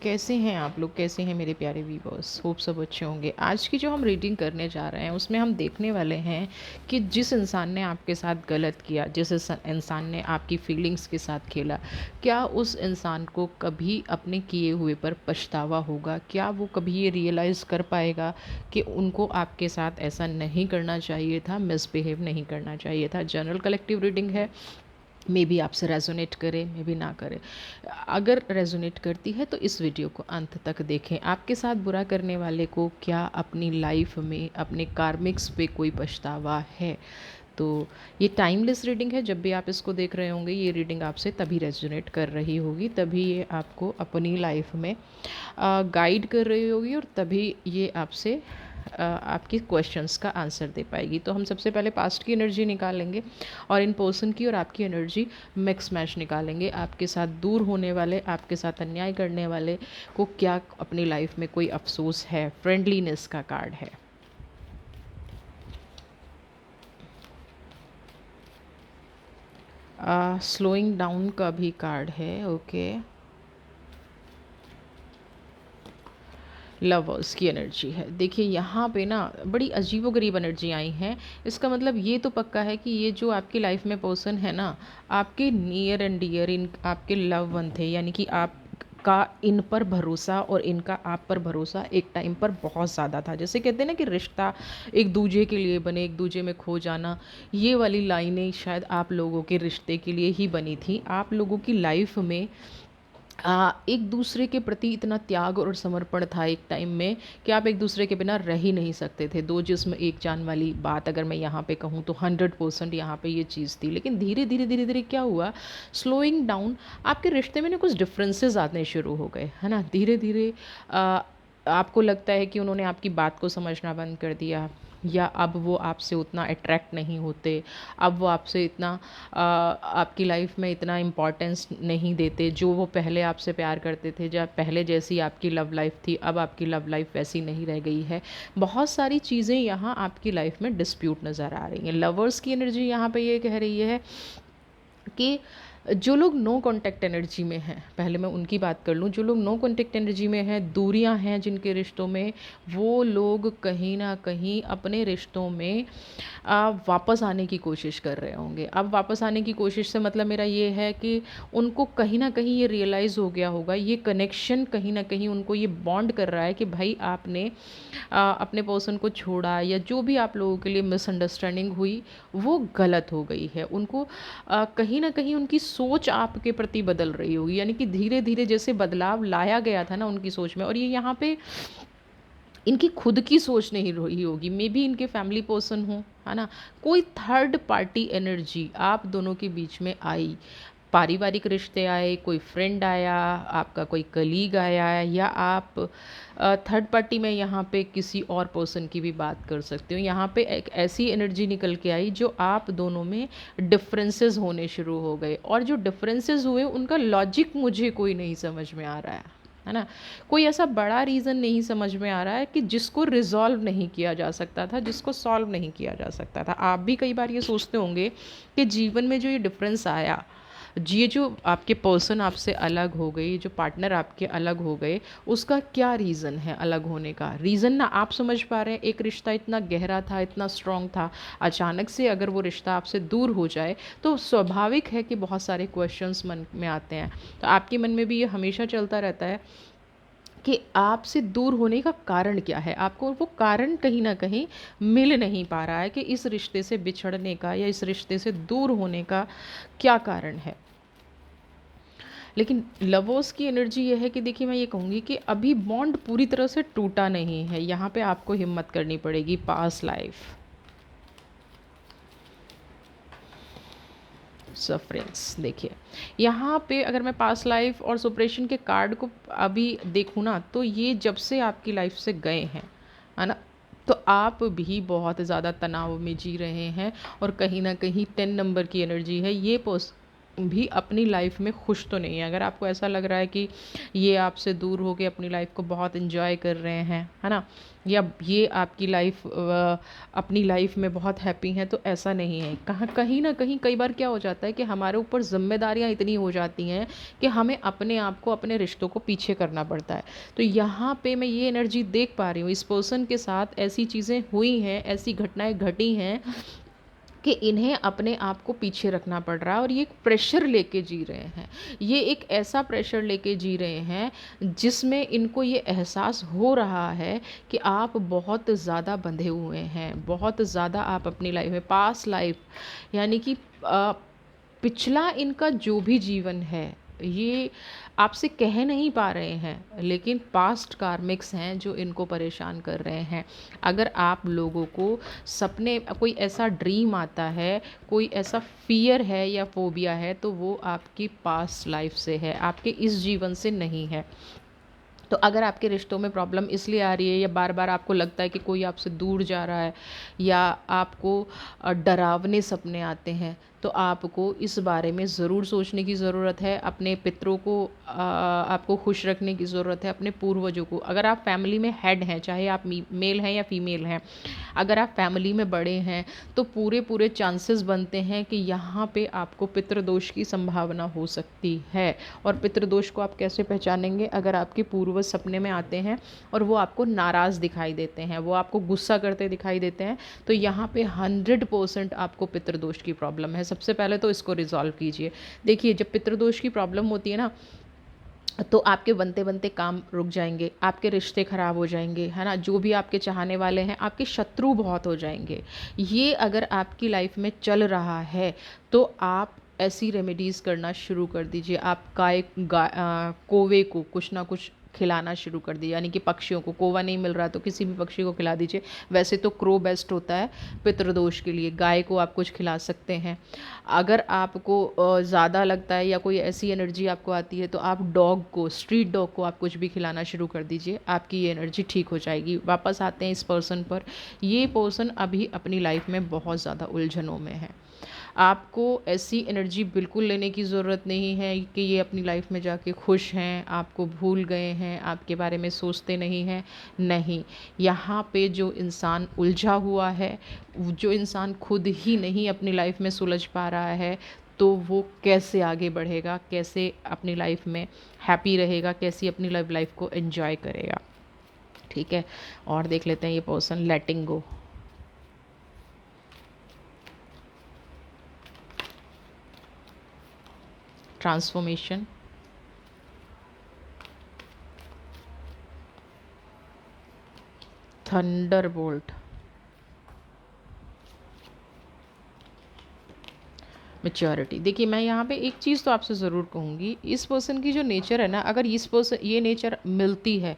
कैसे हैं आप लोग? कैसे हैं मेरे प्यारे व्यूअर्स? होप सब अच्छे होंगे। आज की जो हम रीडिंग करने जा रहे हैं उसमें हम देखने वाले हैं कि जिस इंसान ने आपके साथ गलत किया, जिस इंसान ने आपकी फीलिंग्स के साथ खेला, क्या उस इंसान को कभी अपने किए हुए पर पछतावा होगा? क्या वो कभी ये रियलाइज़ कर पाएगा कि उनको आपके साथ ऐसा नहीं करना चाहिए था, मिसबिहेव नहीं करना चाहिए था? जनरल कलेक्टिव रीडिंग है, मे बी आपसे रेजोनेट करे, मे बी ना करे। अगर रेजोनेट करती है तो इस वीडियो को अंत तक देखें। आपके साथ बुरा करने वाले को क्या अपनी लाइफ में अपने कार्मिक्स पे कोई पछतावा है? तो ये टाइमलेस रीडिंग है। जब भी आप इसको देख रहे होंगे ये रीडिंग आपसे तभी रेजोनेट कर रही होगी, तभी ये आपको अपनी लाइफ में गाइड कर रही होगी और तभी ये आपसे आपकी क्वेश्चंस का आंसर दे पाएगी। तो हम सबसे पहले पास्ट की एनर्जी निकालेंगे और इन पर्सन की और आपकी एनर्जी मिक्स मैच निकालेंगे। आपके साथ दूर होने वाले, आपके साथ अन्याय करने वाले को क्या अपनी लाइफ में कोई अफसोस है? फ्रेंडलीनेस का कार्ड है। स्लोइंग डाउन का भी कार्ड है। ओके, लवर्स की एनर्जी है। देखिए यहाँ पे ना बड़ी अजीबोगरीब एनर्जी आई हैं। इसका मतलब ये तो पक्का है कि ये जो आपकी लाइफ में पर्सन है ना, आपके नियर एंड डियर, इन आपके लव वन थे, यानी कि आप का इन पर भरोसा और इनका आप पर भरोसा एक टाइम पर बहुत ज़्यादा था। जैसे कहते हैं ना कि रिश्ता एक दूजे के लिए बने, एक दूजे में खो जाना, ये वाली लाइनें शायद आप लोगों के रिश्ते के लिए ही बनी थी। आप लोगों की लाइफ में एक दूसरे के प्रति इतना त्याग और समर्पण था एक टाइम में कि आप एक दूसरे के बिना रह ही नहीं सकते थे। दो जिस्म एक जान वाली बात अगर मैं यहाँ पे कहूँ तो 100% यहाँ पे ये चीज़ थी। लेकिन धीरे धीरे धीरे धीरे क्या हुआ, स्लोइंग डाउन, आपके रिश्ते में ना कुछ डिफरेंसेस आने शुरू हो गए, है ना। धीरे धीरे आपको लगता है कि उन्होंने आपकी बात को समझना बंद कर दिया, या अब वो आपसे उतना अट्रैक्ट नहीं होते, अब वो आपसे इतना आपकी लाइफ में इतना इम्पोर्टेंस नहीं देते। जो वो पहले आपसे प्यार करते थे, जब पहले जैसी आपकी लव लाइफ थी, अब आपकी लव लाइफ वैसी नहीं रह गई है। बहुत सारी चीज़ें यहाँ आपकी लाइफ में डिस्प्यूट नज़र आ रही हैं। लवर्स की एनर्जी यहाँ पे ये कह रही है कि जो लोग नो कांटेक्ट एनर्जी में हैं, पहले मैं उनकी बात कर लूँ। जो लोग नो कांटेक्ट एनर्जी में हैं, दूरियां हैं जिनके रिश्तों में, वो लोग कहीं ना कहीं अपने रिश्तों में वापस आने की कोशिश कर रहे होंगे। अब वापस आने की कोशिश से मतलब मेरा ये है कि उनको कहीं ना कहीं ये रियलाइज़ हो गया होगा, ये कनेक्शन कहीं ना कहीं उनको ये बॉन्ड कर रहा है कि भाई आपने अपने पर्सन को छोड़ा, या जो भी आप लोगों के लिए मिसअंडरस्टैंडिंग हुई वो गलत हो गई है। उनको कहीं ना कहीं उनकी सोच आपके प्रति बदल रही होगी, यानी कि धीरे धीरे जैसे बदलाव लाया गया था ना उनकी सोच में, और ये यहाँ पे इनकी खुद की सोच नहीं रही होगी, मे बी इनके फैमिली पर्सन हो, है ना। कोई थर्ड पार्टी एनर्जी आप दोनों के बीच में आई, पारिवारिक रिश्ते आए, कोई फ्रेंड आया, आपका कोई कलीग आया, या आप थर्ड पार्टी में यहाँ पे किसी और पर्सन की भी बात कर सकते हो। यहाँ पे एक ऐसी एनर्जी निकल के आई जो आप दोनों में डिफरेंसेस होने शुरू हो गए, और जो डिफरेंसेस हुए उनका लॉजिक मुझे कोई नहीं समझ में आ रहा है ना। कोई ऐसा बड़ा रीज़न नहीं समझ में आ रहा है कि जिसको रिजॉल्व नहीं किया जा सकता था, जिसको सॉल्व नहीं किया जा सकता था। आप भी कई बार ये सोचते होंगे कि जीवन में जो ये डिफरेंस आया, ये जो आपके पर्सन आपसे अलग हो गई, जो पार्टनर आपके अलग हो गए, उसका क्या रीज़न है अलग होने का? रीज़न ना आप समझ पा रहे हैं। एक रिश्ता इतना गहरा था, इतना स्ट्रॉन्ग था, अचानक से अगर वो रिश्ता आपसे दूर हो जाए तो स्वाभाविक है कि बहुत सारे क्वेश्चंस मन में आते हैं। तो आपके मन में भी ये हमेशा चलता रहता है कि आपसे दूर होने का कारण क्या है। आपको वो कारण कहीं ना कहीं मिल नहीं पा रहा है कि इस रिश्ते से बिछड़ने का या इस रिश्ते से दूर होने का क्या कारण है। लेकिन लवर्स की एनर्जी ये है कि देखिए, मैं ये कहूँगी कि अभी बॉन्ड पूरी तरह से टूटा नहीं है। यहाँ पे आपको हिम्मत करनी पड़ेगी। पास लाइफ, सफरिंग्स, देखिए यहाँ पे अगर मैं पास लाइफ और सुपरेशन के कार्ड को अभी देखूँ ना, तो ये जब से आपकी लाइफ से गए हैं, है ना, तो आप भी बहुत ज़्यादा तनाव में जी रहे हैं, और कहीं ना कहीं 10 नंबर की एनर्जी है। ये भी अपनी लाइफ में खुश तो नहीं है। अगर आपको ऐसा लग रहा है कि ये आपसे दूर होके अपनी लाइफ को बहुत एंजॉय कर रहे हैं, है ना, या ये आपकी लाइफ अपनी लाइफ में बहुत हैप्पी हैं, तो ऐसा नहीं है। कहीं ना कहीं कई बार क्या हो जाता है कि हमारे ऊपर जिम्मेदारियां इतनी हो जाती हैं कि हमें अपने आप को, अपने रिश्तों को पीछे करना पड़ता है। तो यहाँ पे मैं ये एनर्जी देख पा रही हूँ, इस पर्सन के साथ ऐसी चीज़ें हुई हैं, ऐसी घटनाएं घटी हैं कि इन्हें अपने आप को पीछे रखना पड़ रहा है, और ये एक प्रेशर लेके जी रहे हैं। ये एक ऐसा प्रेशर लेके जी रहे हैं जिसमें इनको ये एहसास हो रहा है कि आप बहुत ज़्यादा बंधे हुए हैं, बहुत ज़्यादा आप अपनी लाइफ में, पास्ट लाइफ, यानी कि पिछला इनका जो भी जीवन है, ये आपसे कह नहीं पा रहे हैं, लेकिन पास्ट कार्मिक्स हैं जो इनको परेशान कर रहे हैं। अगर आप लोगों को सपने, कोई ऐसा ड्रीम आता है, कोई ऐसा फियर है या फोबिया है, तो वो आपकी पास्ट लाइफ से है, आपके इस जीवन से नहीं है। तो अगर आपके रिश्तों में प्रॉब्लम इसलिए आ रही है, या बार बार आपको लगता है कि कोई आपसे दूर जा रहा है, या आपको डरावने सपने आते हैं, तो आपको इस बारे में ज़रूर सोचने की ज़रूरत है। अपने पितरों को आपको खुश रखने की ज़रूरत है, अपने पूर्वजों को। अगर आप फैमिली में हेड हैं, चाहे आप मेल हैं या फीमेल हैं, अगर आप फैमिली में बड़े हैं, तो पूरे पूरे चांसेस बनते हैं कि यहाँ पे आपको पितृदोष की संभावना हो सकती है। और पितृदोष को आप कैसे पहचानेंगे? अगर आपके पूर्वज सपने में आते हैं और वो आपको नाराज़ दिखाई देते हैं, वो आपको गुस्सा करते दिखाई देते हैं, तो यहाँ पे 100% आपको पितृदोष की प्रॉब्लम है। सबसे पहले तो इसको रिजॉल्व कीजिए। देखिए, जब पितृदोष की प्रॉब्लम होती है ना, तो आपके बनते बनते काम रुक जाएंगे, आपके रिश्ते ख़राब हो जाएंगे, है ना, जो भी आपके चाहने वाले हैं, आपके शत्रु बहुत हो जाएंगे। ये अगर आपकी लाइफ में चल रहा है, तो आप ऐसी रेमेडीज़ करना शुरू कर दीजिए। आप कौवे को कुछ ना कुछ खिलाना शुरू कर दीजिए, यानी कि पक्षियों को, कौवा नहीं मिल रहा तो किसी भी पक्षी को खिला दीजिए। वैसे तो क्रो बेस्ट होता है पितृदोष के लिए, गाय को आप कुछ खिला सकते हैं। अगर आपको ज़्यादा लगता है या कोई ऐसी एनर्जी आपको आती है, तो आप डॉग को, स्ट्रीट डॉग को आप कुछ भी खिलाना शुरू कर दीजिए, आपकी ये एनर्जी ठीक हो जाएगी। वापस आते हैं इस पर्सन पर। ये पर्सन अभी अपनी लाइफ में बहुत ज़्यादा उलझनों में है। आपको ऐसी एनर्जी बिल्कुल लेने की ज़रूरत नहीं है कि ये अपनी लाइफ में जाके खुश हैं, आपको भूल गए हैं, आपके बारे में सोचते नहीं हैं। नहीं, यहाँ पे जो इंसान उलझा हुआ है, जो इंसान खुद ही नहीं अपनी लाइफ में सुलझ पा रहा है, तो वो कैसे आगे बढ़ेगा, कैसे अपनी लाइफ में हैप्पी रहेगा, कैसी अपनी लाइफ को एंजॉय करेगा। ठीक है, और देख लेते हैं ये person letting go. Transformation, thunderbolt, maturity. देखिए, मैं यहाँ पे एक चीज़ तो आपसे ज़रूर कहूँगी, इस पर्सन की जो नेचर है ना, अगर इस पर्सन ये नेचर मिलती है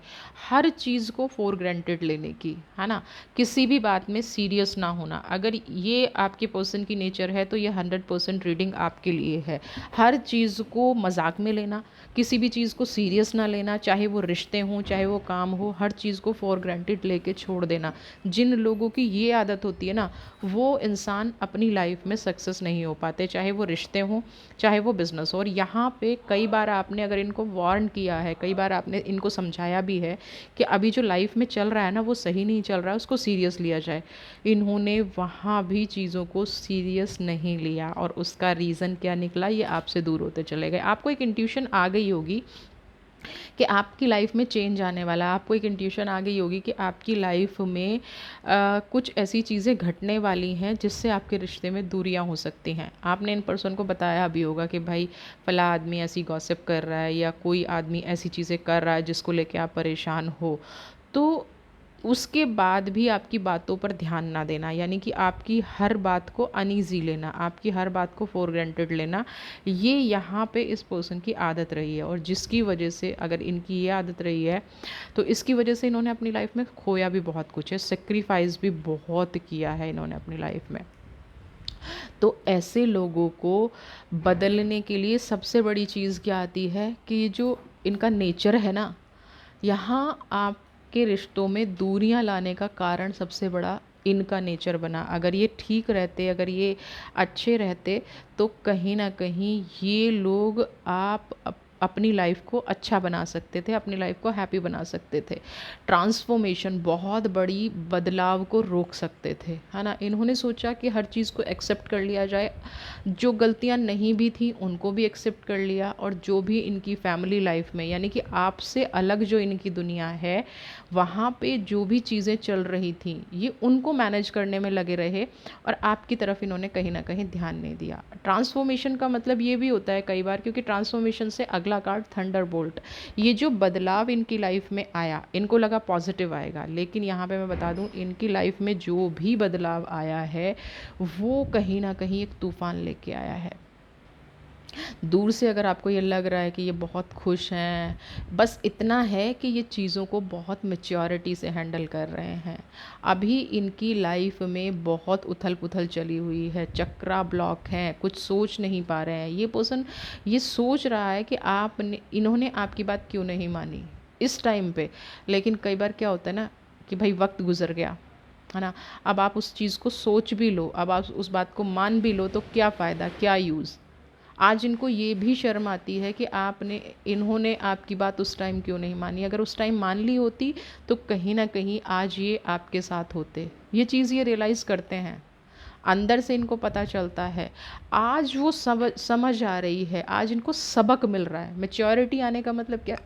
हर चीज़ को फॉर ग्रांटेड लेने की, है ना, किसी भी बात में सीरियस ना होना, अगर ये आपके पर्सन की नेचर है, तो ये 100% रीडिंग आपके लिए है। हर चीज़ को मजाक में लेना, किसी भी चीज़ को सीरियस ना लेना, चाहे वो रिश्ते हों, चाहे वो काम हो, हर चीज़ को फॉर ग्रांटेड लेके छोड़ देना। जिन लोगों की ये आदत होती है ना, वो इंसान अपनी लाइफ में सक्सेस नहीं हो पाते, चाहे वो रिश्ते हों, चाहे वो बिज़नेस हो। और यहाँ पे कई बार आपने अगर इनको वार्न किया है, कई बार आपने इनको समझाया भी है कि अभी जो लाइफ में चल रहा है ना, वो सही नहीं चल रहा है, उसको सीरियस लिया जाए। इन्होंने वहाँ भी चीज़ों को सीरियस नहीं लिया, और उसका रीज़न क्या निकला, ये आपसे दूर होते चले गए। आपको एक इंट्यूशन आ गई होगी कि आपकी लाइफ में चेंज आने वाला है, आपको एक इंट्यूशन आ गई होगी कि आपकी लाइफ में कुछ ऐसी चीज़ें घटने वाली हैं जिससे आपके रिश्ते में दूरियां हो सकती हैं। आपने इन पर्सन को बताया भी होगा कि भाई फला आदमी ऐसी गॉसिप कर रहा है, या कोई आदमी ऐसी चीज़ें कर रहा है जिसको लेके आप परेशान हो। तो उसके बाद भी आपकी बातों पर ध्यान ना देना, यानी कि आपकी हर बात को अनईजी लेना, आपकी हर बात को फॉर ग्रांटेड लेना, ये यहाँ पे इस पर्सन की आदत रही है। और जिसकी वजह से, अगर इनकी ये आदत रही है, तो इसकी वजह से इन्होंने अपनी लाइफ में खोया भी बहुत कुछ है, सेक्रीफाइस भी बहुत किया है इन्होंने अपनी लाइफ में। तो ऐसे लोगों को बदलने के लिए सबसे बड़ी चीज़ क्या आती है कि जो इनका नेचर है ना, यहाँ आपके रिश्तों में दूरियां लाने का कारण सबसे बड़ा इनका नेचर बना। अगर ये ठीक रहते, अगर ये अच्छे रहते, तो कहीं ना कहीं ये लोग अपनी लाइफ को अच्छा बना सकते थे, अपनी लाइफ को हैप्पी बना सकते थे, ट्रांसफॉर्मेशन, बहुत बड़ी बदलाव को रोक सकते थे, है ना। इन्होंने सोचा कि हर चीज़ को एक्सेप्ट कर लिया जाए, जो गलतियां नहीं भी थी उनको भी एक्सेप्ट कर लिया, और जो भी इनकी फैमिली लाइफ में, यानी कि आपसे अलग जो इनकी दुनिया है, वहाँ पे जो भी चीज़ें चल रही थी ये उनको मैनेज करने में लगे रहे, और आपकी तरफ इन्होंने कहीं ना कहीं ध्यान नहीं दिया। ट्रांसफॉर्मेशन का मतलब ये भी होता है कई बार, क्योंकि ट्रांसफॉर्मेशन से अगला कार्ड थंडरबोल्ट, ये जो बदलाव इनकी लाइफ में आया, इनको लगा पॉजिटिव आएगा, लेकिन यहाँ पे मैं बता दूँ, इनकी लाइफ में जो भी बदलाव आया है वो कहीं ना कहीं एक तूफान लेके आया है। दूर से अगर आपको ये लग रहा है कि ये बहुत खुश हैं, बस इतना है कि ये चीज़ों को बहुत मैच्योरिटी से हैंडल कर रहे हैं। अभी इनकी लाइफ में बहुत उथल पुथल चली हुई है, चक्रा ब्लॉक हैं, कुछ सोच नहीं पा रहे हैं। ये पर्सन ये सोच रहा है कि इन्होंने आपकी बात क्यों नहीं मानी इस टाइम पे, लेकिन कई बार क्या होता है ना कि भाई वक्त गुजर गया, है ना। अब आप उस चीज़ को सोच भी लो, अब आप उस बात को मान भी लो, तो क्या फ़ायदा, क्या यूज़। आज इनको ये भी शर्म आती है कि इन्होंने आपकी बात उस टाइम क्यों नहीं मानी। अगर उस टाइम मान ली होती तो कहीं ना कहीं आज ये आपके साथ होते। ये चीज़ ये रियलाइज़ करते हैं, अंदर से इनको पता चलता है। आज वो समझ आ रही है, आज इनको सबक मिल रहा है। मैच्योरिटी आने का मतलब क्या,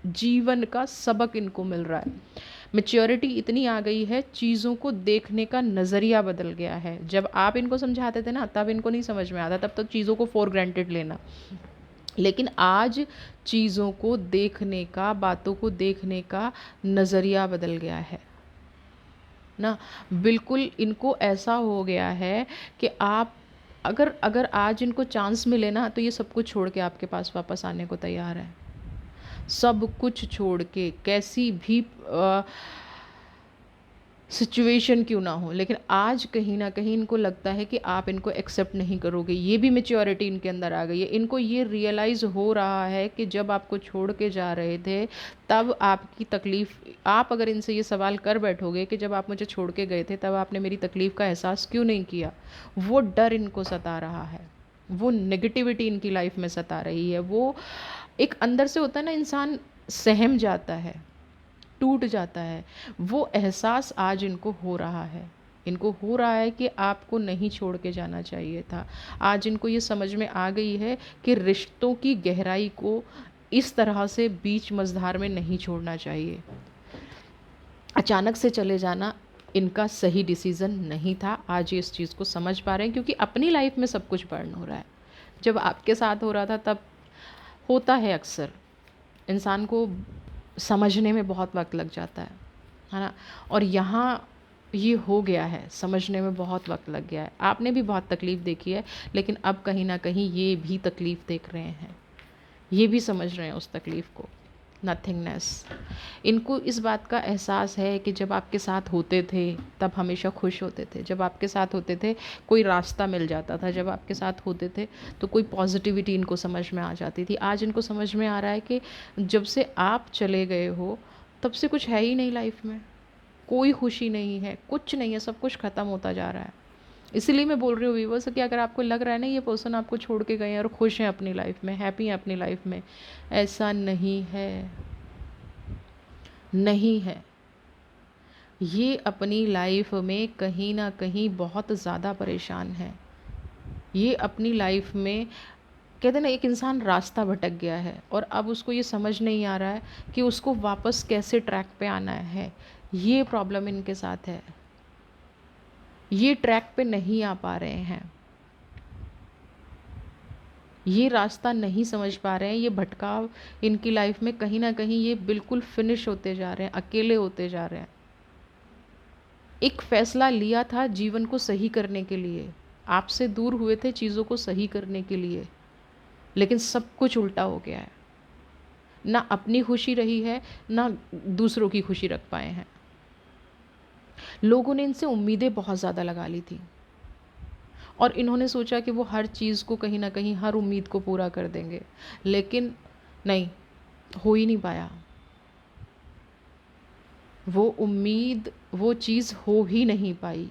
जीवन का सबक इनको मिल रहा है। मैच्योरिटी इतनी आ गई है, चीज़ों को देखने का नज़रिया बदल गया है। जब आप इनको समझाते थे ना, तब इनको नहीं समझ में आता, तब तो चीज़ों को फॉर ग्रांटेड लेना, लेकिन आज चीज़ों को देखने का, बातों को देखने का नज़रिया बदल गया है ना। बिल्कुल इनको ऐसा हो गया है कि आप अगर अगर आज इनको चांस मिले ना, तो ये सब कुछ छोड़ के आपके पास वापस आने को तैयार है। सब कुछ छोड़ के, कैसी भी सिचुएशन क्यों ना हो, लेकिन आज कहीं ना कहीं इनको लगता है कि आप इनको एक्सेप्ट नहीं करोगे। ये भी मैच्योरिटी इनके अंदर आ गई है। इनको ये रियलाइज़ हो रहा है कि जब आपको छोड़ के जा रहे थे, तब आपकी तकलीफ़, आप अगर इनसे ये सवाल कर बैठोगे कि जब आप मुझे छोड़ के गए थे तब आपने मेरी तकलीफ़ का एहसास क्यों नहीं किया, वो डर इनको सता रहा है, वो नेगेटिविटी इनकी लाइफ में सता रही है। वो एक अंदर से होता है ना, इंसान सहम जाता है, टूट जाता है, वो एहसास आज इनको हो रहा है। इनको हो रहा है कि आपको नहीं छोड़ के जाना चाहिए था। आज इनको ये समझ में आ गई है कि रिश्तों की गहराई को इस तरह से बीच मझधार में नहीं छोड़ना चाहिए। अचानक से चले जाना इनका सही डिसीज़न नहीं था। आज ये इस चीज़ को समझ पा रहे हैं, क्योंकि अपनी लाइफ में सब कुछ बर्न हो रहा है। जब आपके साथ हो रहा था तब होता है, अक्सर इंसान को समझने में बहुत वक्त लग जाता है ना। और यहाँ ये हो गया है, समझने में बहुत वक्त लग गया है। आपने भी बहुत तकलीफ़ देखी है, लेकिन अब कहीं ना कहीं ये भी तकलीफ़ देख रहे हैं, ये भी समझ रहे हैं उस तकलीफ़ को, नथिंगनेस। इनको इस बात का एहसास है कि जब आपके साथ होते थे तब हमेशा खुश होते थे, जब आपके साथ होते थे कोई रास्ता मिल जाता था, जब आपके साथ होते थे तो कोई पॉजिटिविटी इनको समझ में आ जाती थी। आज इनको समझ में आ रहा है कि जब से आप चले गए हो तब से कुछ है ही नहीं लाइफ में, कोई खुशी नहीं है, कुछ नहीं है, सब कुछ ख़त्म होता जा रहा है। इसीलिए मैं बोल रही हूँ व्यूवर्स कि अगर आपको लग रहा है ना ये पर्सन आपको छोड़ के गए हैं और खुश हैं अपनी लाइफ में, हैप्पी हैं अपनी लाइफ में, ऐसा नहीं है, नहीं है। ये अपनी लाइफ में कहीं ना कहीं बहुत ज़्यादा परेशान है। ये अपनी लाइफ में, कहते ना, एक इंसान रास्ता भटक गया है और अब उसको ये समझ नहीं आ रहा है कि उसको वापस कैसे ट्रैक पे आना है। ये प्रॉब्लम इनके साथ है, ये ट्रैक पे नहीं आ पा रहे हैं, ये रास्ता नहीं समझ पा रहे हैं। ये भटकाव इनकी लाइफ में कहीं ना कहीं ये बिल्कुल फिनिश होते जा रहे हैं, अकेले होते जा रहे हैं। एक फ़ैसला लिया था जीवन को सही करने के लिए, आपसे दूर हुए थे चीज़ों को सही करने के लिए, लेकिन सब कुछ उल्टा हो गया है। ना अपनी खुशी रही है, ना दूसरों की खुशी रख पाए हैं। लोगों ने इनसे उम्मीदें बहुत ज़्यादा लगा ली थी और इन्होंने सोचा कि वो हर चीज़ को कहीं ना कहीं, हर उम्मीद को पूरा कर देंगे, लेकिन नहीं, हो ही नहीं पाया। वो उम्मीद, वो चीज़ हो ही नहीं पाई।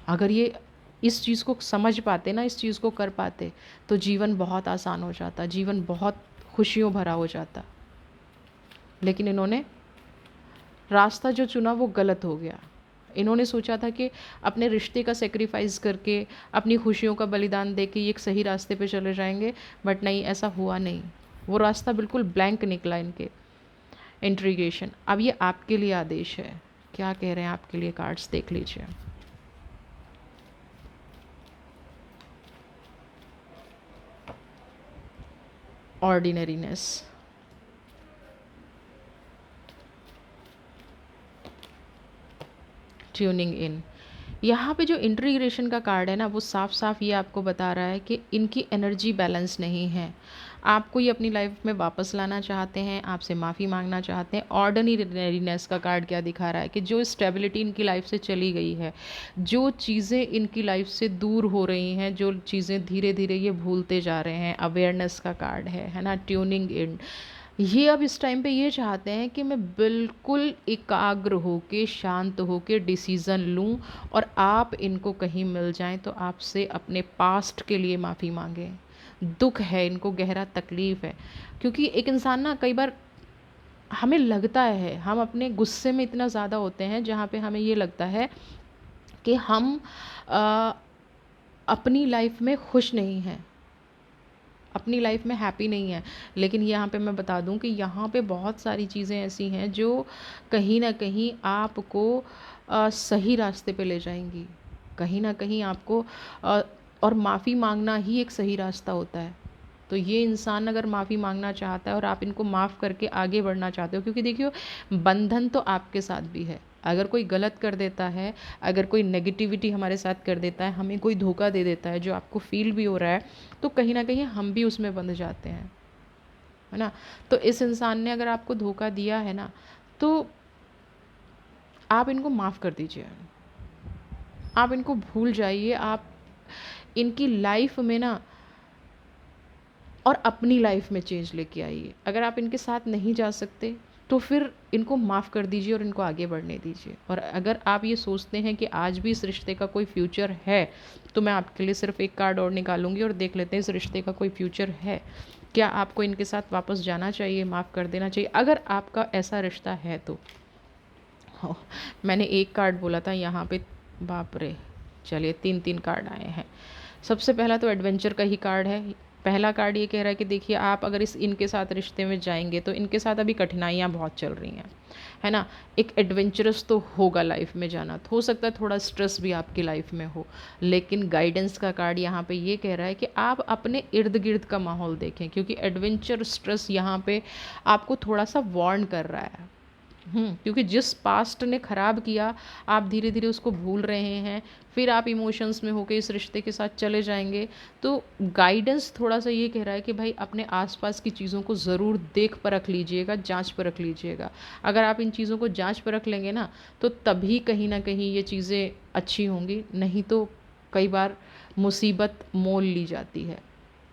अगर ये इस चीज़ को समझ पाते ना, इस चीज़ को कर पाते, तो जीवन बहुत आसान हो जाता, जीवन बहुत खुशियों भरा हो जाता। लेकिन इन्होंने रास्ता जो चुना वो गलत हो गया। इन्होंने सोचा था कि अपने रिश्ते का सेक्रीफाइस करके, अपनी खुशियों का बलिदान दे के ये एक सही रास्ते पे चले जाएंगे, बट नहीं, ऐसा हुआ नहीं। वो रास्ता बिल्कुल ब्लैंक निकला इनके इंट्रीगेशन। अब ये आपके लिए आदेश है, क्या कह रहे हैं आपके लिए कार्ड्स, देख लीजिए। Ordinariness, tuning in. यहाँ पे जो इंटीग्रेशन का कार्ड है ना, वो साफ साफ ये आपको बता रहा है कि इनकी एनर्जी बैलेंस नहीं है। आपको ये अपनी लाइफ में वापस लाना चाहते हैं, आपसे माफ़ी मांगना चाहते हैं। ऑर्डिनरीनेस का कार्ड क्या दिखा रहा है कि जो स्टेबिलिटी इनकी लाइफ से चली गई है, जो चीज़ें इनकी लाइफ से दूर हो रही हैं, जो चीज़ें धीरे धीरे ये भूलते जा रहे हैं। अवेयरनेस का कार्ड है ना, ट्यूनिंग इन। ये अब इस टाइम पे ये चाहते हैं कि मैं बिल्कुल एकाग्र होके, शांत होके डिसीज़न लूँ, और आप इनको कहीं मिल जाएं तो आपसे अपने पास्ट के लिए माफ़ी मांगें। दुख है इनको, गहरा तकलीफ़ है। क्योंकि एक इंसान ना, कई बार हमें लगता है, हम अपने गुस्से में इतना ज़्यादा होते हैं जहाँ पे हमें ये लगता है कि हम अ, अपनी लाइफ में खुश नहीं हैं, अपनी लाइफ में हैप्पी नहीं है। लेकिन यहाँ पे मैं बता दूँ कि यहाँ पे बहुत सारी चीज़ें ऐसी हैं जो कहीं ना कहीं आपको सही रास्ते पे ले जाएंगी, कहीं ना कहीं आपको अ, और माफ़ी मांगना ही एक सही रास्ता होता है। तो ये इंसान अगर माफ़ी मांगना चाहता है और आप इनको माफ़ करके आगे बढ़ना चाहते हो, क्योंकि देखियो, बंधन तो आपके साथ भी है। अगर कोई गलत कर देता है, अगर कोई नेगेटिविटी हमारे साथ कर देता है, हमें कोई धोखा दे देता है जो आपको फील भी हो रहा है, तो कहीं ना कहीं हम भी उसमें बंध जाते हैं, है ना। तो इस इंसान ने अगर आपको धोखा दिया है ना, तो आप इनको माफ़ कर दीजिए, आप इनको भूल जाइए। आप इनकी लाइफ में ना, और अपनी लाइफ में चेंज लेके आइए। अगर आप इनके साथ नहीं जा सकते तो फिर इनको माफ़ कर दीजिए और इनको आगे बढ़ने दीजिए। और अगर आप ये सोचते हैं कि आज भी इस रिश्ते का कोई फ्यूचर है, तो मैं आपके लिए सिर्फ एक कार्ड और निकालूंगी और देख लेते हैं इस रिश्ते का कोई फ्यूचर है क्या। आपको इनके साथ वापस जाना चाहिए, माफ़ कर देना चाहिए, अगर आपका ऐसा रिश्ता है तो। हो, मैंने एक कार्ड बोला था यहाँ पे, बाप रे, चलिए 3 3 कार्ड आए हैं। सबसे पहला तो एडवेंचर का ही कार्ड है। पहला कार्ड ये कह रहा है कि देखिए, आप अगर इनके साथ रिश्ते में जाएंगे तो इनके साथ अभी कठिनाइयाँ बहुत चल रही हैं, है ना। एक एडवेंचरस तो होगा लाइफ में जाना, तो हो सकता है थोड़ा स्ट्रेस भी आपकी लाइफ में हो, लेकिन गाइडेंस का कार्ड यहाँ पे ये कह रहा है कि आप अपने इर्द गिर्द का माहौल देखें, क्योंकि एडवेंचर स्ट्रेस यहाँ पे आपको थोड़ा सा वार्न कर रहा है। क्योंकि जिस पास्ट ने ख़राब किया, आप धीरे धीरे उसको भूल रहे हैं, फिर आप इमोशंस में होके इस रिश्ते के साथ चले जाएंगे। तो गाइडेंस थोड़ा सा ये कह रहा है कि भाई अपने आसपास की चीज़ों को ज़रूर देख परख लीजिएगा, जांच परख लीजिएगा। अगर आप इन चीज़ों को जांच परख लेंगे ना, तो तभी कहीं ना कहीं ये चीज़ें अच्छी होंगी, नहीं तो कई बार मुसीबत मोल ली जाती है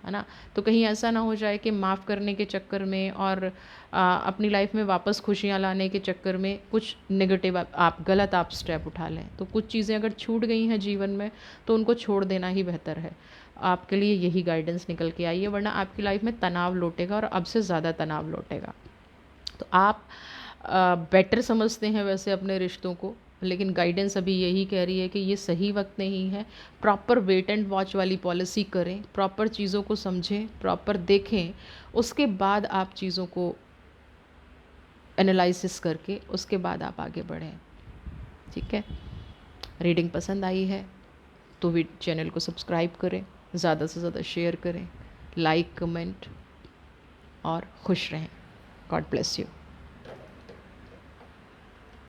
ना। तो कहीं ऐसा ना हो जाए कि माफ़ करने के चक्कर में और अपनी लाइफ में वापस खुशियाँ लाने के चक्कर में कुछ नेगेटिव आप गलत आप स्टेप उठा लें। तो कुछ चीज़ें अगर छूट गई हैं जीवन में, तो उनको छोड़ देना ही बेहतर है। आपके लिए यही गाइडेंस निकल के आई है, वरना आपकी लाइफ में तनाव लौटेगा और अब से ज़्यादा तनाव लौटेगा। तो आप बेटर समझते हैं वैसे अपने रिश्तों को, लेकिन गाइडेंस अभी यही कह रही है कि ये सही वक्त नहीं है। प्रॉपर वेट एंड वॉच वाली पॉलिसी करें, प्रॉपर चीज़ों को समझें, प्रॉपर देखें, उसके बाद आप चीज़ों को एनालिसिस करके उसके बाद आप आगे बढ़ें। ठीक है, रीडिंग पसंद आई है तो भी चैनल को सब्सक्राइब करें, ज़्यादा से ज़्यादा शेयर करें, लाइक कमेंट, और खुश रहें। God bless you.